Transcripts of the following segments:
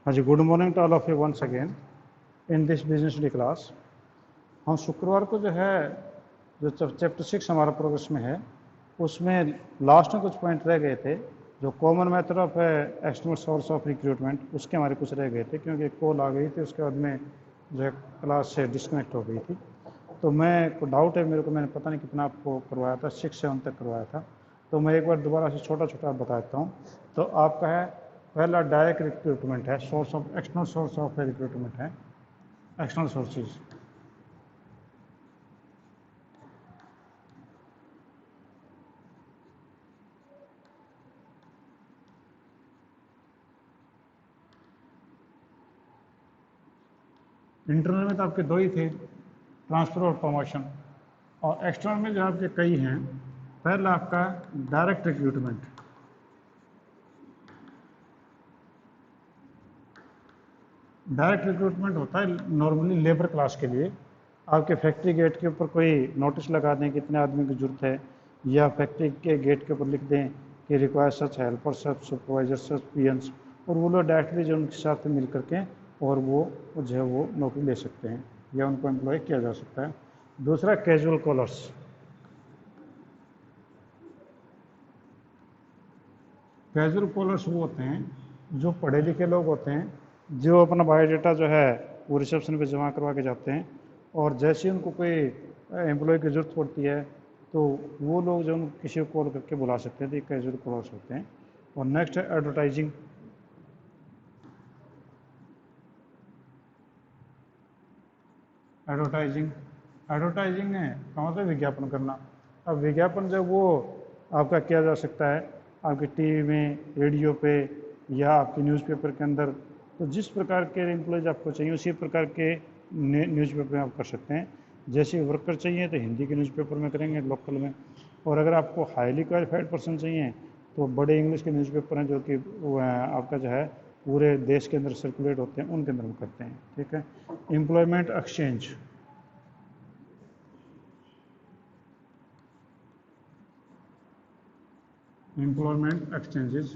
हाँ जी, good morning to all of you once again in this business study class. हम शुक्रवार को जो है जो चैप्टर 6 हमारा प्रोग्रेस में है उसमें लास्ट में कुछ पॉइंट रह गए थे। जो common method of external source of recruitment उसके हमारे कुछ रह गए थे, क्योंकि कॉल आ गई थी उसके बाद में जो है क्लास से डिस्कनेक्ट हो गई थी। तो मैं को डाउट है मेरे को, मैंने पता नहीं कितना आपको करवाया था, 6-7 तक करवाया था। तो मैं एक बार दोबारा से छोटा छोटा बता देता हूँ। तो आपका है पहला डायरेक्ट रिक्रूटमेंट है, source of external source of recruitment है, एक्सटर्नल सोर्सेज। इंटरनल में तो आपके दो ही थे, ट्रांसफ़र और प्रमोशन। और एक्सटर्नल में जो आपके कई हैं। पहला आपका डायरेक्ट रिक्रूटमेंट। डायरेक्ट रिक्रूटमेंट होता है नॉर्मली लेबर क्लास के लिए। आपके फैक्ट्री गेट के ऊपर कोई नोटिस लगा दें कितने आदमी की ज़रूरत है, या फैक्ट्री के गेट के ऊपर लिख दें कि रिक्वायर सच हेल्पर सच सुपरवाइजर सच पीएंस, और वो लोग डायरेक्टली जो उनके साथ मिल करके और वो जो है वो नौकरी ले सकते हैं या उनको एम्प्लॉय किया जा सकता है। दूसरा कैजुअल कॉलर्स। कैजुअल कॉलर्स वो होते हैं जो पढ़े लिखे लोग होते हैं, जो अपना बायोडाटा जो है वो रिसेप्शन पे जमा करवा के जाते हैं, और जैसे ही उनको कोई एम्प्लॉय की ज़रूरत पड़ती है तो वो लोग जो किसी को कॉल करके बुला सकते हैं, तो ये कैजुअल कॉलर्स होते हैं। और नेक्स्ट है एडवर्टाइजिंग। एडवर्टाइजिंग एडवर्टाइजिंग है का मतलब विज्ञापन करना। अब विज्ञापन जब वो आपका किया जा सकता है आपके टीवी में, रेडियो पे, या आपके न्यूज़पेपर के अंदर। तो जिस प्रकार के एम्प्लॉयज़ आपको चाहिए उसी प्रकार के न्यूज़पेपर में आप कर सकते हैं। जैसे वर्कर चाहिए तो हिंदी के न्यूज़पेपर में करेंगे लोकल में, और अगर आपको हाईली क्वालिफाइड पर्सन चाहिए तो बड़े इंग्लिश के न्यूज़पेपर हैं जो कि आपका जो है पूरे देश के अंदर सर्कुलेट होते हैं, उनके अंदर हम करते हैं। ठीक है। Employment exchange. Employment exchanges.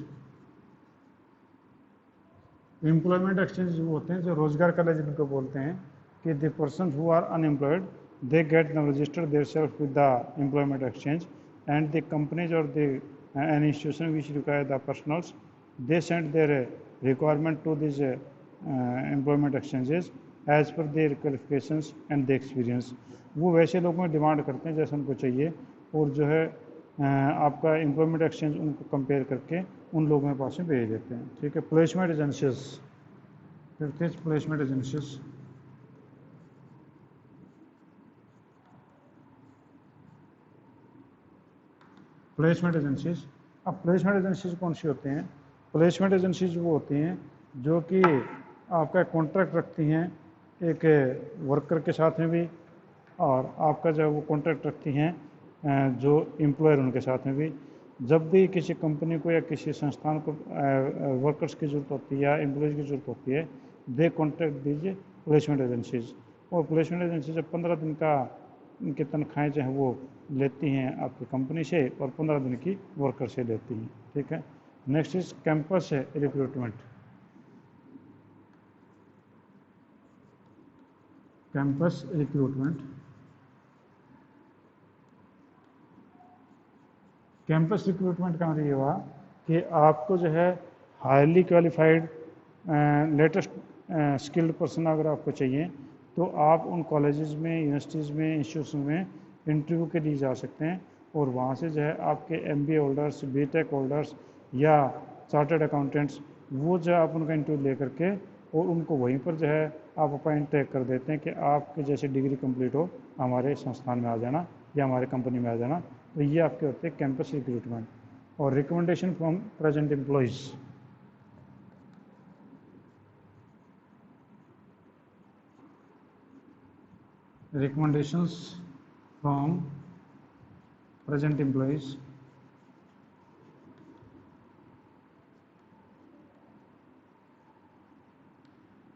Employment exchange वो होते हैं जो रोजगार कॉलेज जिनको बोलते हैं, कि the person who are unemployed they get them registered their self with the employment exchange, and the companies और the an institution which require the personals, they send their requirement to these employment exchanges as per their qualifications and the experience। वो वैसे लोगों में demand करते हैं जैसे उनको चाहिए, और जो है आपका एम्प्लॉयमेंट एक्सचेंज उनको कंपेयर करके उन लोगों के पास में भेज देते हैं। ठीक है। Placement agencies. Fifth is placement agencies. Placement agencies. अब प्लेसमेंट एजेंसीज कौन सी होते हैं? प्लेसमेंट एजेंसीज वो होती हैं जो कि आपका कॉन्ट्रैक्ट रखती हैं एक वर्कर के साथ में भी, और आपका जो वो कॉन्ट्रैक्ट रखती हैं जो एम्प्लॉयर उनके साथ में भी। जब भी किसी कंपनी को या किसी संस्थान को वर्कर्स की ज़रूरत होती है या एम्प्लॉयज़ की ज़रूरत होती है, दे कॉन्ट्रैक्ट दीजिए प्लेसमेंट एजेंसीज। और प्लेसमेंट एजेंसी जब 15 दिन का इनकी तनख्वाहें जो हैं वो लेती हैं आपकी कंपनी से, और 15 दिन की वर्कर से लेती हैं। ठीक है। Next is campus recruitment. Campus recruitment. Campus recruitment का मतलब ये हुआ कि आपको जो है highly qualified latest skilled person अगर आपको चाहिए तो आप उन कॉलेजेस में, यूनिवर्सिटीज़ में, इंस्टीट्यूशन में इंटरव्यू के लिए जा सकते हैं, और वहाँ से जो है आपके एमबीए होल्डर्स, बीटेक होल्डर्स या चार्टर्ड अकाउंटेंट्स, वो जो आप उनका इंटरव्यू ले करके और उनको वहीं पर जो है आप अपॉइंट कर देते हैं कि आपके जैसे डिग्री कंप्लीट हो हमारे संस्थान में आ जाना या हमारे कंपनी में आ जाना। तो ये आपके होते हैं कैंपस रिक्रूटमेंट। और recommendation from present employees. recommendations from present employees।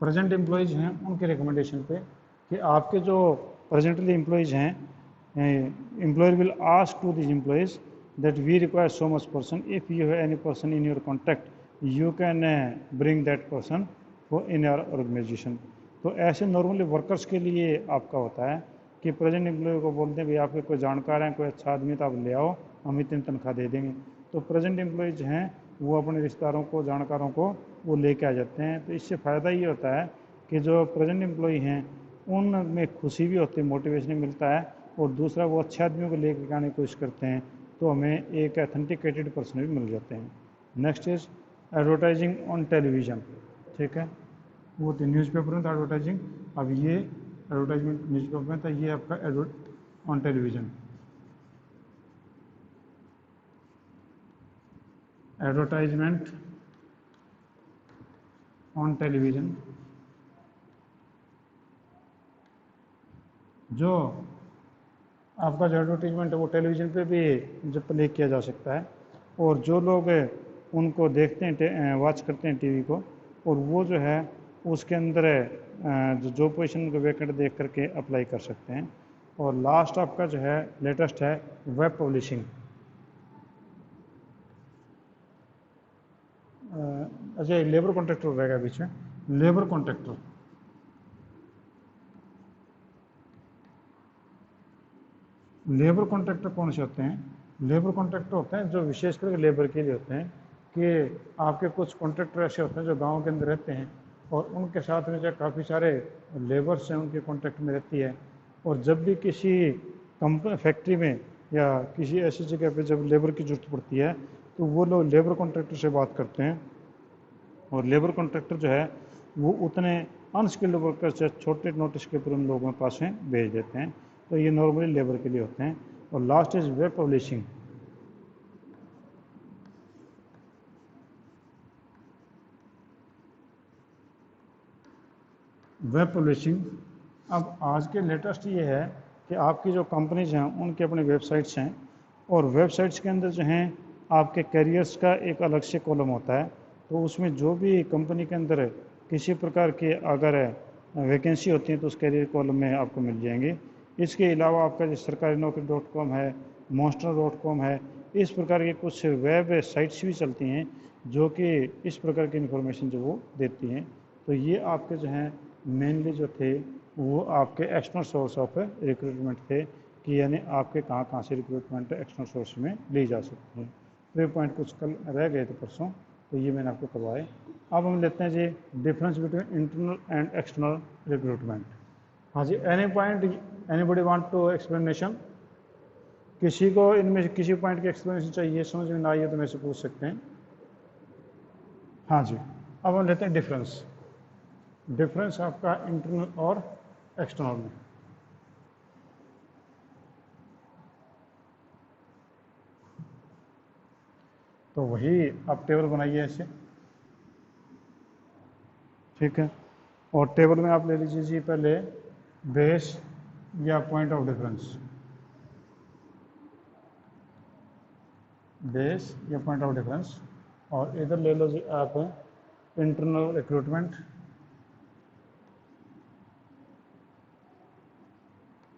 Present employees हैं उनके रिकमेंडेशन पे, कि आपके जो प्रेजेंटली एम्प्लॉयज़ हैं, employer will ask to this employees that we require so much person, if you have any person in your contact you can bring that person वो इन are organisation. तो ऐसे नॉर्मली वर्कर्स के लिए आपका होता है कि प्रेजेंट एम्प्लॉय को बोलते हैं भाई आपके कोई जानकार हैं, कोई अच्छा आदमी तो आप ले आओ, हम इतनी तनख्वाह दे देंगे। तो प्रेजेंट एम्प्लॉयज हैं वो अपने रिश्तेदारों को, जानकारों को वो लेके आ जाते हैं। तो इससे फ़ायदा ये होता है कि जो प्रेजेंट एम्प्लॉय हैं उनमें खुशी भी होती है, मोटिवेशन मिलता है, और दूसरा वो अच्छे आदमियों को लेकर आने की कोशिश करते हैं, तो हमें एक ऑथेंटिकेटेड पर्सन भी मिल जाते हैं। Next is advertising on television. ठीक है, वो तो न्यूज़पेपर में था एडवर्टाइजिंग, अब ये एडवर्टाइजमेंट न्यूज़पेपर में था, ये आपका advert on television. Advertisement on television, जो आपका जो एडवर्टीजमेंट है वो टेलीविज़न पे भी जब प्ले किया जा सकता है, और जो लोग उनको देखते हैं, वॉच करते हैं टीवी को, और वो जो है उसके अंदर जो पोजीशन को वैकेंट देख करके अप्लाई कर सकते हैं। और लास्ट आपका जो है लेटेस्ट है वेब पब्लिशिंग। अच्छा, लेबर कॉन्ट्रैक्टर रहेगा बीच में, लेबर कॉन्ट्रैक्टर। लेबर कॉन्ट्रैक्टर कौन से होते हैं? लेबर कॉन्ट्रैक्टर होते हैं जो विशेषकर लेबर के लिए होते हैं, कि आपके कुछ कॉन्ट्रैक्टर ऐसे होते हैं जो गांव के अंदर रहते हैं, और उनके साथ में जो काफ़ी सारे लेबर्स हैं उनके कॉन्ट्रैक्ट में रहती है, और जब भी किसी कंपनी फैक्ट्री में या किसी ऐसी जगह पे जब लेबर की ज़रूरत पड़ती है तो वो लोग लेबर कॉन्ट्रैक्टर से बात करते हैं, और लेबर कॉन्ट्रैक्टर जो है वो उतने अनस्किल्ड वर्कर से छोटे नोटिस के ऊपर उन लोगों के पास में भेज देते हैं। तो ये नॉर्मली लेबर के लिए होते हैं। और last is web publishing. Web publishing, अब आज के लेटेस्ट ये है कि आपकी जो कंपनीज हैं उनके अपने वेबसाइट्स हैं, और वेबसाइट्स के अंदर जो हैं आपके कैरियर्स का एक अलग से कॉलम होता है। तो उसमें जो भी कंपनी के अंदर किसी प्रकार की अगर वैकेंसी होती है तो उस कैरियर कॉलम में आपको मिल जाएंगे। इसके अलावा आपका जो सरकारी नौकरी .com है, monster.com है, इस प्रकार के कुछ वेब साइट्स भी चलती हैं जो कि इस प्रकार की इन्फॉर्मेशन जो वो देती हैं। तो ये आपके जो हैं मेनली जो थे वो आपके एक्सटर्नल सोर्स ऑफ रिक्रूटमेंट थे, कि यानी आपके कहाँ कहाँ से रिक्रूटमेंट एक्सटर्नल सोर्स में ली जा सकती है। तो ये पॉइंट कुछ कल रह गए थे परसों, तो ये मैंने आपको करवाए। अब हम लेते हैं जी difference between internal and external recruitment. हाँ जी, any point, anybody want to explanation? किसी को इनमें से किसी पॉइंट की एक्सप्लेनेशन चाहिए, समझ में ना आइए तो मेरे से पूछ सकते हैं। हाँ जी, अब हम लेते हैं डिफरेंस। डिफरेंस आपका इंटरनल और एक्सटर्नल में। तो वही आप टेबल बनाइए ऐसे, ठीक है। और टेबल में आप ले लीजिए जी पहले बेस या पॉइंट ऑफ डिफरेंस, बेस या पॉइंट ऑफ डिफरेंस। और इधर ले लो जी आप internal recruitment,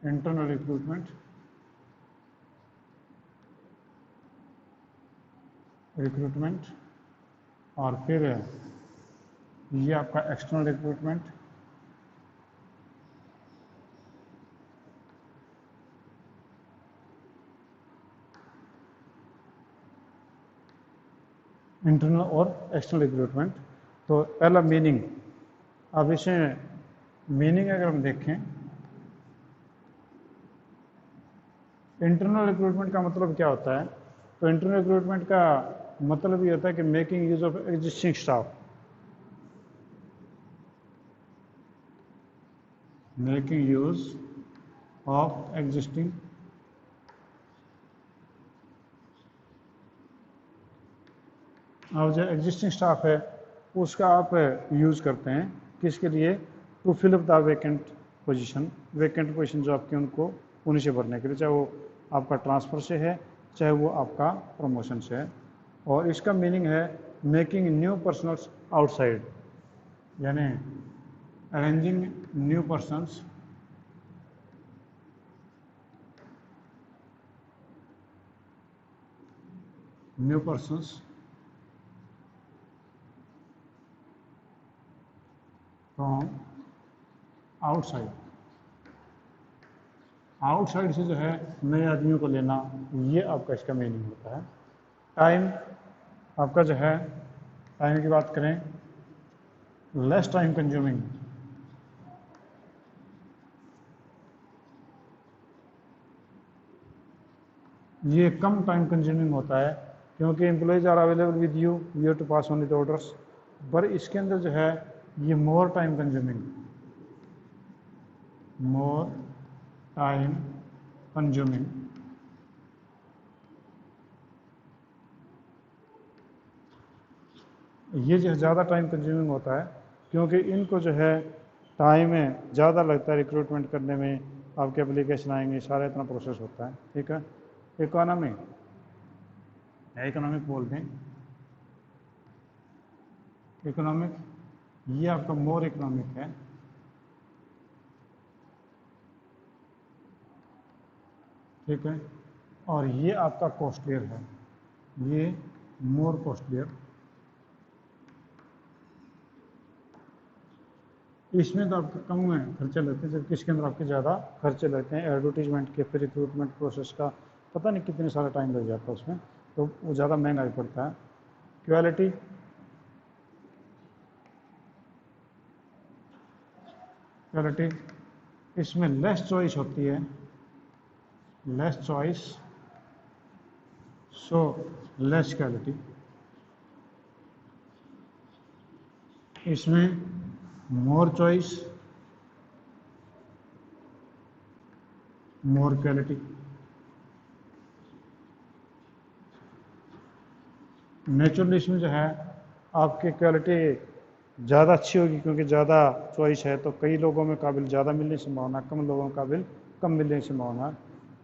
internal recruitment, recruitment, और फिर ये आपका एक्सटर्नल रिक्रूटमेंट, इंटरनल और एक्सटर्नल रिक्रूटमेंट। तो पहला मीनिंग, अब इसमें मीनिंग अगर हम देखें, इंटरनल रिक्रूटमेंट का मतलब क्या होता है? तो इंटरनल रिक्रूटमेंट का मतलब ये होता है कि making use of existing staff, making use of existing, और जो एग्जिस्टिंग स्टाफ है उसका आप यूज़ करते हैं किसके लिए? To fill up the vacant position, vacant position जो आपके उनको उन्हीं से भरने के लिए, चाहे वो आपका ट्रांसफ़र से है चाहे वो आपका प्रमोशन से है। और इसका मीनिंग है मेकिंग न्यू पर्सनल्स आउटसाइड, यानी arranging new persons, new persons from outside, outside से जो है नए आदमियों को लेना, ये आपका इसका मीनिंग होता है। टाइम आपका जो है, टाइम की बात करें, लेस टाइम कंज्यूमिंग, ये कम टाइम कंज्यूमिंग होता है क्योंकि employees are available with you have to pass only the orders. पर इसके अंदर जो है ये more time consuming, more time consuming, ये जो ज़्यादा टाइम कंज्यूमिंग होता है क्योंकि इनको जो है टाइम ज़्यादा लगता है रिक्रूटमेंट करने में, आपके एप्लीकेशन आएंगे, सारा इतना प्रोसेस होता है। ठीक है, इकोनॉमी, इकोनॉमिक बोलते हैं, इकोनॉमिक, ये आपका मोर इकोनॉमिक है। ठीक है, और ये आपका कॉस्टलियर है, ये मोर कॉस्टलियर। इसमें तो आपके कम में खर्चे लगते हैं जबकि इसके अंदर आपके ज़्यादा खर्चे लगते हैं, एडवर्टीजमेंट के, फिर रिक्रूटमेंट प्रोसेस का पता नहीं कितने सारा टाइम लग जाता है उसमें, तो वो ज़्यादा महंगा ही पड़ता है। क्वालिटी, क्वालिटी इसमें लेस चॉइस होती है, less choice so less quality. इसमें मोर चॉइस मोर क्वालिटी। नेचुरली इसमें जो है आपकी क्वालिटी ज़्यादा अच्छी होगी क्योंकि ज़्यादा चॉइस है, तो कई लोगों में काबिल ज़्यादा मिलने की संभावना, कम लोगों में काबिल कम मिलने की संभावना।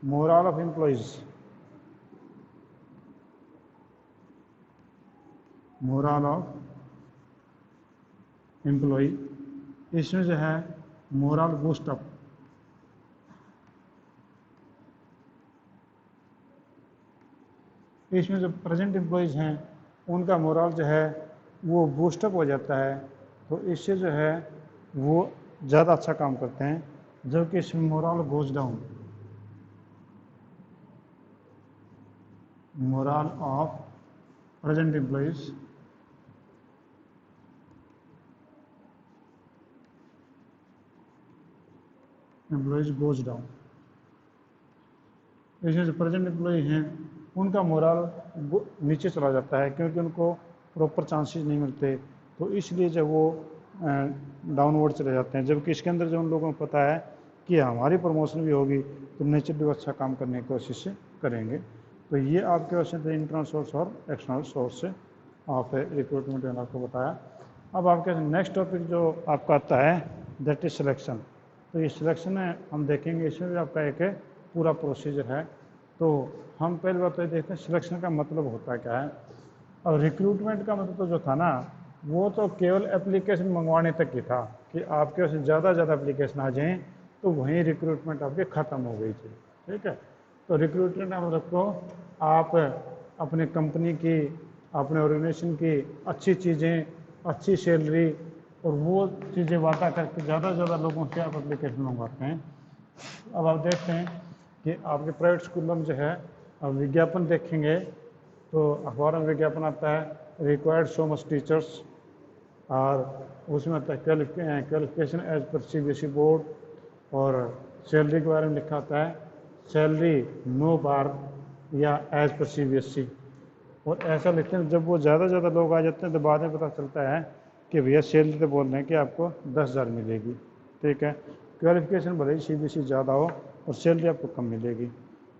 Morale of employees, morale of employee, इसमें जो है मोरल बूस्ट अप, इसमें जो प्रेजेंट एम्प्लॉयज़ हैं उनका मोरल जो है वो बूस्टअप हो जाता है, तो इससे जो है वो ज़्यादा अच्छा काम करते हैं, जबकि इसमें moral goes down, moral of present employees goes down. इसमें जो प्रेजेंट एम्प्लॉय हैं उनका मोरल नीचे चला जाता है क्योंकि उनको प्रॉपर चांसेस नहीं मिलते, तो इसलिए जब वो डाउनवर्ड चले जाते हैं, जबकि इसके अंदर जो उन लोगों को पता है कि हमारी प्रमोशन भी होगी तो नेचुरली वो अच्छा काम करने की कोशिश करेंगे। तो ये आपके वैसे थे इंटरनल सोर्स और एक्सटर्नल सोर्स से आप रिक्रूटमेंट मैंने आपको बताया। अब आपके नेक्स्ट टॉपिक जो आपका आता है दैट इज सिलेक्शन। तो ये सिलेक्शन में हम देखेंगे, इसमें भी आपका एक पूरा प्रोसीजर है। तो हम पहले बात ये देखते हैं सिलेक्शन का मतलब होता क्या है। और रिक्रूटमेंट का मतलब तो जो था ना वो तो केवल एप्लीकेशन मंगवाने तक ही था कि आपके पास ज़्यादा ज़्यादा एप्लीकेशन आ जाएँ तो वहीं रिक्रूटमेंट आपकी ख़त्म हो गई थी। ठीक है, तो रिक्रूटमेंट का मतलब को आप अपने कंपनी की, अपने ऑर्गेनाइजेशन की अच्छी चीज़ें, अच्छी सैलरी और वो चीज़ें वादा करके ज़्यादा से ज़्यादा लोगों से आप एप्लीकेशन मंगवाते हैं। अब आप देखते हैं कि आपके प्राइवेट स्कूलों में जो है अब विज्ञापन देखेंगे तो अखबार में विज्ञापन आता है रिक्वायर्ड सो मच टीचर्स, और उसमें आता है qualification as per CBSE board, और सैलरी के बारे में लिखा होता है सैलरी नो बार या एज पर CBSE। और ऐसा लिखते हैं जब वो ज़्यादा ज़्यादा लोग आ जाते हैं तो बाद में पता चलता है कि भैया सैलरी तो बोल रहे हैं कि आपको 10,000 मिलेगी। ठीक है, क्वालिफिकेशन भले ही CBSE ज़्यादा हो और सैलरी आपको कम मिलेगी।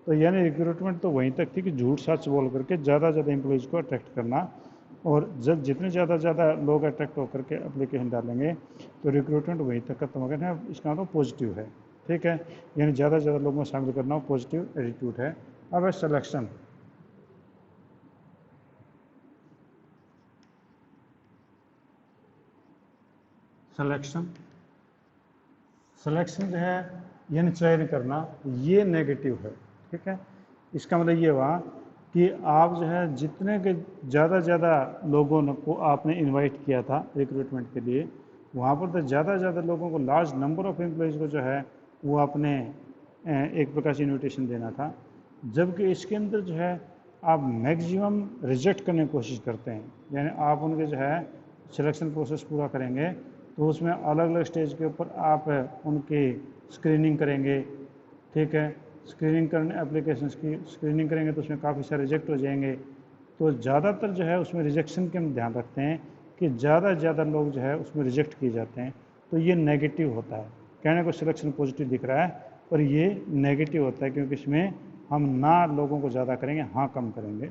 तो यानी रिक्रूटमेंट तो वहीं तक थी कि झूठ सच बोल करके ज़्यादा ज़्यादा एम्प्लॉयज़ को अट्रैक्ट करना, और जब जितने ज़्यादा लोग अट्रैक्ट होकर के एप्लीकेशन डालेंगे तो रिक्रूटमेंट वहीं तक खत्म हो गया। इसका मतलब पॉजिटिव है। ठीक है, यानी ज़्यादा से ज़्यादा लोगों में शामिल करना पॉजिटिव एटीट्यूड है। अब है सिलेक्शन। सिलेक्शन, सिलेक्शन जो है यानी चयन करना, ये नेगेटिव है। ठीक है, इसका मतलब ये हुआ कि आप जो है जितने के ज़्यादा लोगों को आपने इनवाइट किया था रिक्रूटमेंट के लिए, वहाँ पर तो ज़्यादा से ज़्यादा लोगों को, लार्ज नंबर ऑफ एम्प्लॉयज़ को जो है वो आपने एक प्रकार से इन्विटेशन देना था। जबकि इसके अंदर जो है आप मैक्सिमम रिजेक्ट करने की कोशिश करते हैं, यानी आप उनके जो है सिलेक्शन प्रोसेस पूरा करेंगे तो उसमें अलग अलग स्टेज के ऊपर आप उनकी स्क्रीनिंग करेंगे, ठीक है। स्क्रीनिंग करने, एप्लीकेशंस की स्क्रीनिंग करेंगे तो उसमें काफ़ी सारे रिजेक्ट हो जाएंगे। तो ज़्यादातर जो है उसमें रिजेक्शन के हम ध्यान रखते हैं कि ज़्यादा से ज़्यादा लोग जो है उसमें रिजेक्ट किए जाते हैं, तो ये नेगेटिव होता है। कहने को सिलेक्शन पॉजिटिव दिख रहा है पर ये नेगेटिव होता है, क्योंकि इसमें हम ना लोगों को ज़्यादा करेंगे, हाँ कम करेंगे।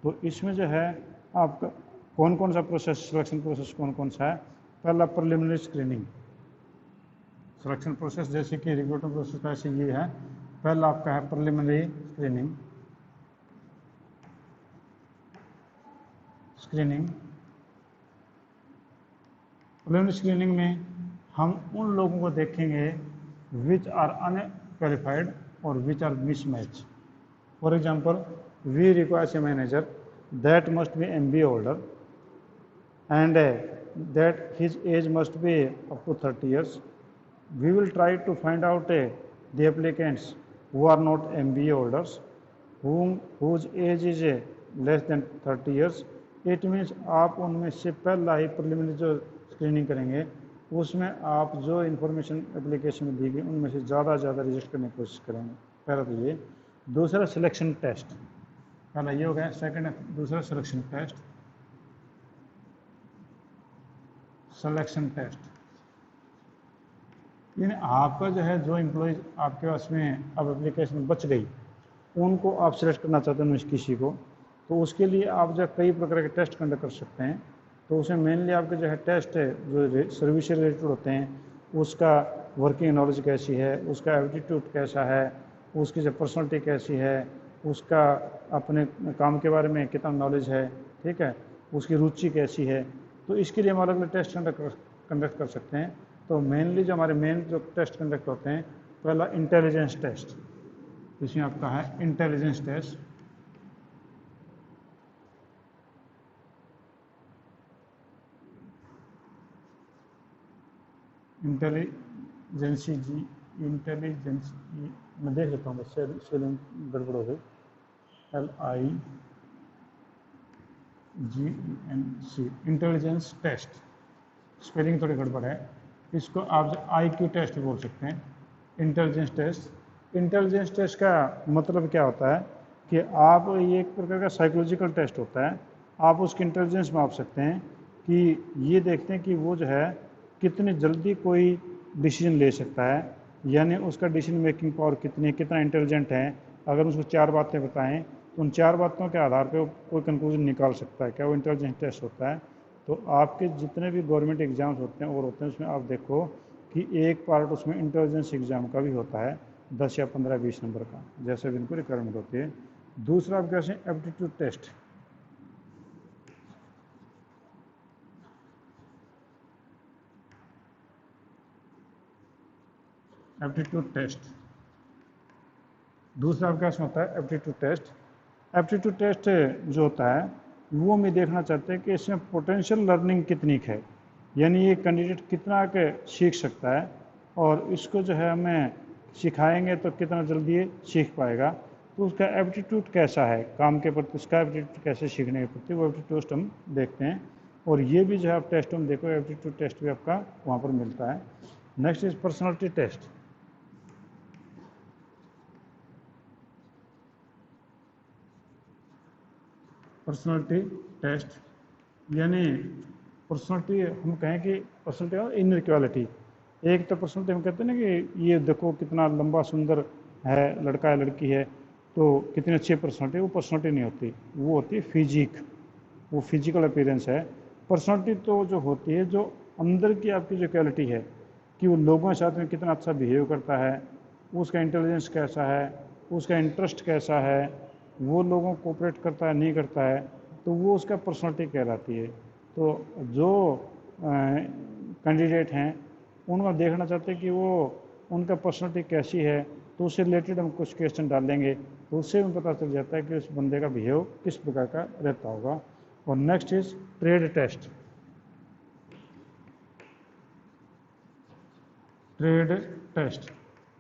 तो इसमें जो है आपका कौन कौन सा प्रोसेस, सिलेक्शन प्रोसेस कौन कौन सा है। पहला प्रिलिमिनरी स्क्रीनिंग। सिलेक्शन प्रोसेस जैसे कि रिक्रूटमेंट प्रोसेस का ऐसे ये है। पहला आपका है प्रिलिमिनरी स्क्रीनिंग। प्रिलिमिनरी स्क्रीनिंग में हम उन लोगों को देखेंगे विच आर अनक्वालिफाइड और which are mismatch. For example, we requires a manager that must be MBA holder and that his age must be up to 30 years. We will try to find out the applicants who are not MBA holders, whose age is less than 30 years. It means आप उनमें से पहला ही preliminary जो screening करेंगे उसमें आप जो information application में दी गई उनमें से ज़्यादा से ज़्यादा रिजेक्ट करने की कोशिश करेंगे। पहला तो ये। दूसरा सिलेक्शन टेस्ट। पहला ये हो गया। सेकंड, दूसरा सिलेक्शन टेस्ट। सिलेक्शन टेस्ट यानी आपका जो है जो एम्प्लॉयज़ आपके पास में अब एप्लीकेशन बच गई उनको आप सिलेक्ट करना चाहते हैं किसी को, तो उसके लिए आप जो कई प्रकार के टेस्ट कंडक्ट कर सकते हैं। तो उसमें मेनली आपके जो है टेस्ट है जो सर्विस से रिलेटेड होते हैं, उसका वर्किंग नॉलेज कैसी है, उसका एप्टीट्यूड कैसा है, उसकी जो पर्सनैलिटी कैसी है, उसका अपने काम के बारे में कितना नॉलेज है, ठीक है, उसकी रुचि कैसी है। तो इसके लिए हम अलग अलग टेस्ट कंडक्ट कर सकते हैं। तो मेनली जो हमारे मेन जो टेस्ट कंडक्ट होते हैं, पहला इंटेलिजेंस टेस्ट। इसमें आपका है इंटेलिजेंस टेस्ट। इंटेलिजेंस मैं देख लेता हूँ, बस स्पेलिंग गड़बड़ हो गई। LIGENC इंटेलिजेंस टेस्ट, स्पेलिंग थोड़ी गड़बड़ है। इसको आप IQ टेस्ट बोल सकते हैं, इंटेलिजेंस टेस्ट। इंटेलिजेंस टेस्ट का मतलब क्या होता है कि आप, ये एक प्रकार का साइकोलॉजिकल टेस्ट होता है। आप उसकी इंटेलिजेंस माप सकते हैं कि ये देखते हैं कि वो जो है कितनी जल्दी कोई डिसीजन ले सकता है, यानी उसका डिसीजन मेकिंग पावर कितनी, कितना इंटेलिजेंट है। अगर उसको 4 बातें बताएं तो उन 4 बातों के आधार पर कोई कंक्लूजन निकाल सकता है, क्या वो इंटेलिजेंस टेस्ट होता है। तो आपके जितने भी गवर्नमेंट एग्ज़ाम्स होते हैं और होते हैं उसमें आप देखो कि एक पार्ट उसमें इंटेलिजेंस एग्ज़ाम का भी होता है, 10 या 15-20 नंबर का, जैसे भी इनको रिक्वायरमेंट होती है। दूसरा आप कैसे एप्टीट्यूड टेस्ट। एप्टीट्यूड टेस्ट दूसरा आप कैसे होता है एप्टीट्यूड टेस्ट। एप्टीट्यूड टेस्ट जो होता है वो हम ये देखना चाहते हैं कि इसमें पोटेंशियल लर्निंग कितनी है, यानी ये कैंडिडेट कितना के सीख सकता है और इसको जो है हमें सिखाएंगे तो कितना जल्दी ये सीख पाएगा। तो उसका एप्टीट्यूड कैसा है काम के प्रति, उसका एप्टीट्यूड कैसे सीखने के प्रति, वो एप्टीट्यूड टेस्ट हम देखते हैं। और ये भी जो है आप टेस्ट हम देखो, एप्टीट्यूड टेस्ट भी आपका वहाँ पर मिलता है। Next is personality test. Personality test यानी पर्सनैलिटी हम कहें कि पर्सनैलिटी और इनर क्वालिटी। एक तो पर्सनैलिटी हम कहते हैं ना कि ये देखो कितना लंबा सुंदर है, लड़का है लड़की है, तो कितनी अच्छी पर्सनैलिटी, वो पर्सनैलिटी नहीं होती, वो होती है फिजिक, वो फिजिकल अपीयरेंस है। पर्सनैलिटी तो जो होती है जो अंदर की आपकी जो क्वालिटी है कि वो लोगों के साथ में कितना अच्छा बिहेव करता है, उसका इंटेलिजेंस कैसा है, उसका इंटरेस्ट कैसा है, वो लोगों को कोऑपरेट करता है नहीं करता है, तो वो उसका पर्सनैलिटी कहलाती है। तो जो कैंडिडेट हैं उनको देखना चाहते हैं कि वो उनका पर्सनैलिटी कैसी है, तो उससे रिलेटेड हम कुछ क्वेश्चन डालेंगे तो उससे हमें पता चल जाता है कि उस बंदे का बिहेव किस प्रकार का रहता होगा। और next is trade test. Trade test.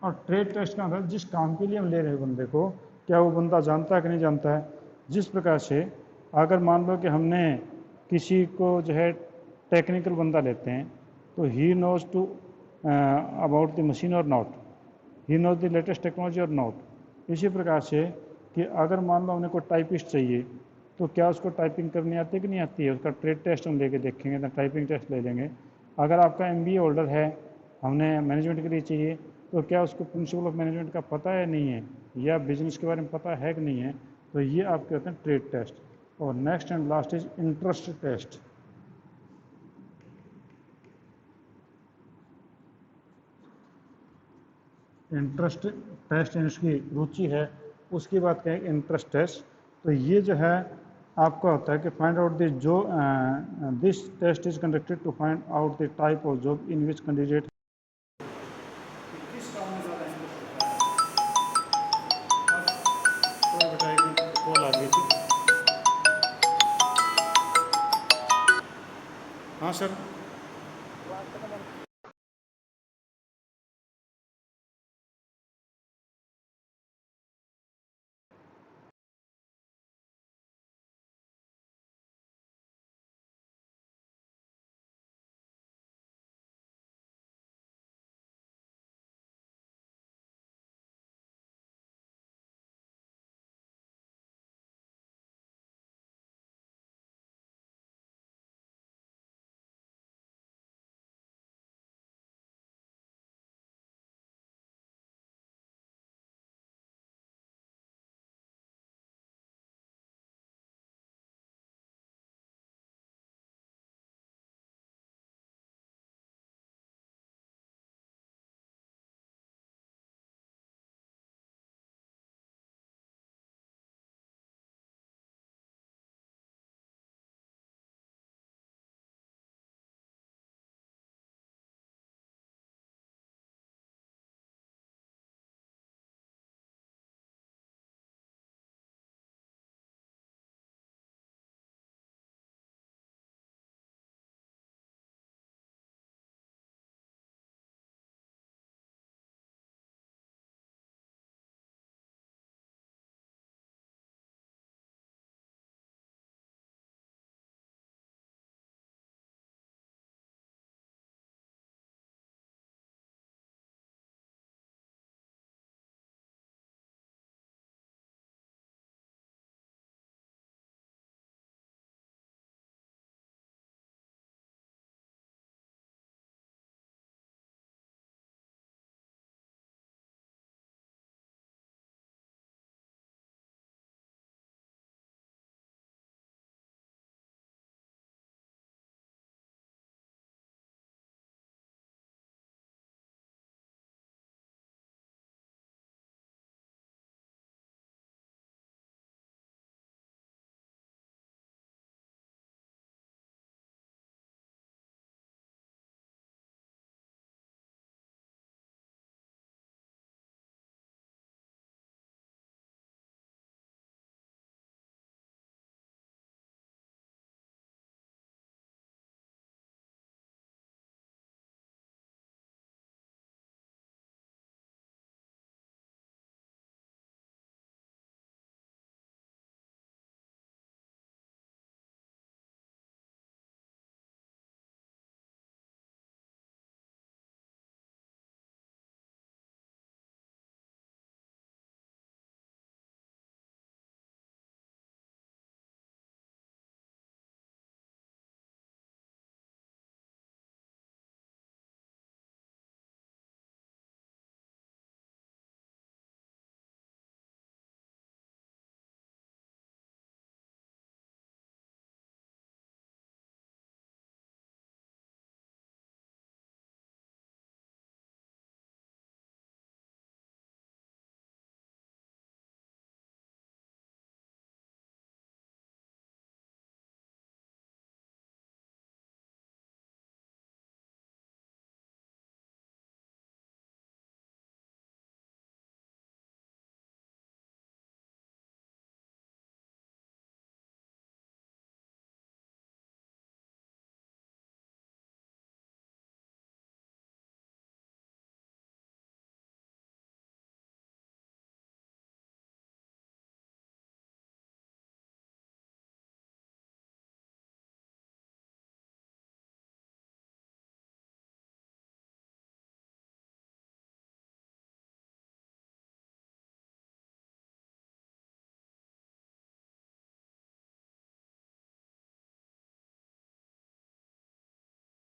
और ट्रेड टेस्ट का मतलब जिस काम के लिए हम ले रहे हैं बंदे को, क्या वो बंदा जानता है कि नहीं जानता है। जिस प्रकार से अगर मान लो कि हमने किसी को जो है टेक्निकल बंदा लेते हैं, तो he knows to about the machine or not, he knows the latest technology or not. इसी प्रकार से कि अगर मान लो हमने कोई टाइपिस्ट चाहिए, तो क्या उसको टाइपिंग करनी आती है कि नहीं आती है, उसका ट्रेड टेस्ट हम लेके देखेंगे, तो टाइपिंग टेस्ट ले लेंगे। अगर आपका MBA होल्डर है, हमने मैनेजमेंट के लिए चाहिए, तो क्या उसको प्रिंसिपल ऑफ मैनेजमेंट का पता है नहीं है, या बिजनेस के बारे में पता है कि नहीं है। तो ये आपके होते हैं ट्रेड टेस्ट। और next and last is interest test. Interest test उसकी रुचि है, उसकी बात करें इंटरेस्ट टेस्ट। तो ये जो है आपका होता है कि फाइंड आउट द जो this test is conducted to find out the type of job in which candidate किस काम में ज़्यादा इंटरेस्ट होता है। अब बताइए, कॉल आ गई थी। हाँ सर।